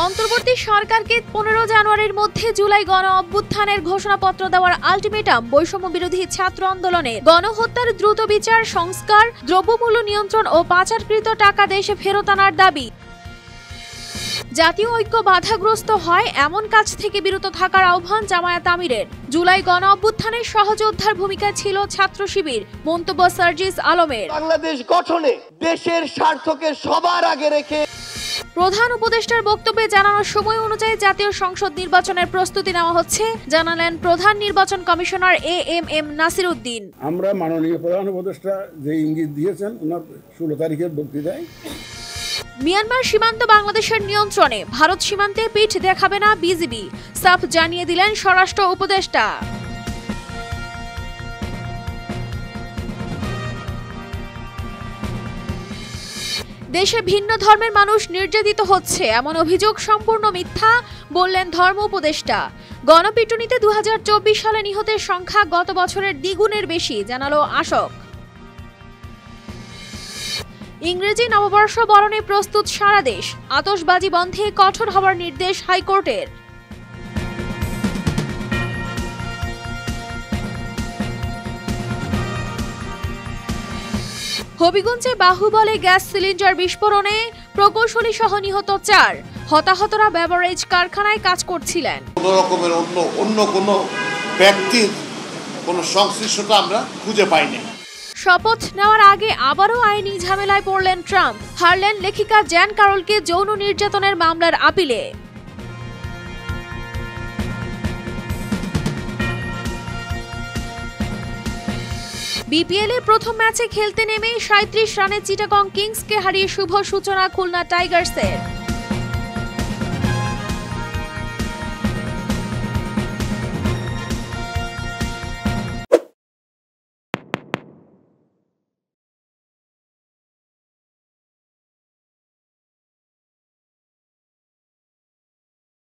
অন্তর্বর্তী সরকারকে 15 জানুয়ারির মধ্যে জুলাই গণ অভ্যুত্থানের ঘোষণাপত্র দেওয়ার আলটিমেটাম, বৈষম্য বিরোধী ছাত্র আন্দোলনে গণহত্যার দ্রুত বিচার, সংস্কার, দ্রব্যমূল্য নিয়ন্ত্রণ ও পাচারকৃত টাকা দেশে ফেরত আনার দাবি। জাতীয় ঐক্য বাধাগ্রস্ত হয় এমন কাজ থেকে বিরত থাকার আহ্বান জামায়াত আমিরের। জুলাই গণ অভ্যুত্থানের সহযোদ্ধার ভূমিকা ছিল ছাত্র শিবির, মন্তব্য সার্জিস আলমের। বাংলাদেশ গঠনে দেশের স্বার্থকে সবার আগে রেখে প্রধান উপদেষ্টার বক্তব্যে জানানোর সময় অনুযায়ী জাতীয় সংসদ নির্বাচনের প্রস্তুতি নেওয়া হচ্ছে, জানালেন প্রধান নির্বাচন কমিশনার এএমএম নাসির উদ্দিন। আমরা মাননীয় প্রধান উপদেষ্টা যে ইঙ্গিত দিয়েছেন ওনার 16 তারিখের বক্তৃতায়, মিয়ানমার সীমান্ত বাংলাদেশের নিয়ন্ত্রণে, ভারত সীমান্তে পিঠ দেখাবে না বিজিবি, সাফ জানিয়ে দিলেন স্বরাষ্ট্র উপদেষ্টা। দেশে ভিন্ন ধর্মের মানুষ নির্যাতিত হচ্ছে এমন অভিযোগ সম্পূর্ণ মিথ্যা, বললেন ধর্ম উপদেষ্টা। গণপিটুনিতে 2024 সালে নিহতের সংখ্যা গত বছরের দ্বিগুণের বেশি, জানালো আশক। ইংরেজি নববর্ষ বরণে প্রস্তুত সারা দেশ, আতশবাজি বন্ধে কঠোর হওয়ার নির্দেশ হাইকোর্টের। হবিগঞ্জে বাহুবলে গ্যাস সিলিন্ডার বিস্ফোরণে প্রকৌশলী সহ নিহত 4, হতাহতরা বেভারেজ কারখানায় কাজ করছিলেন। কোনো রকমের অন্য কোনো ব্যক্তির কোনো সংশ্লিষ্টতা আমরা খুঁজে পাইনি। শপথ নেওয়ার আগে আবারও আইনি ঝামেলায় পড়লেন ট্রাম্প, হারলেন লেখিকা জ্যান কারলকে যৌন নির্যাতনের মামলার আপিলে। বিপিএলে প্রথম ম্যাচে খেলতে নেমে 37 রানে চিটাগং কিংসকে হারিয়ে শুভ সূচনা খুলনা টাইগার্সের।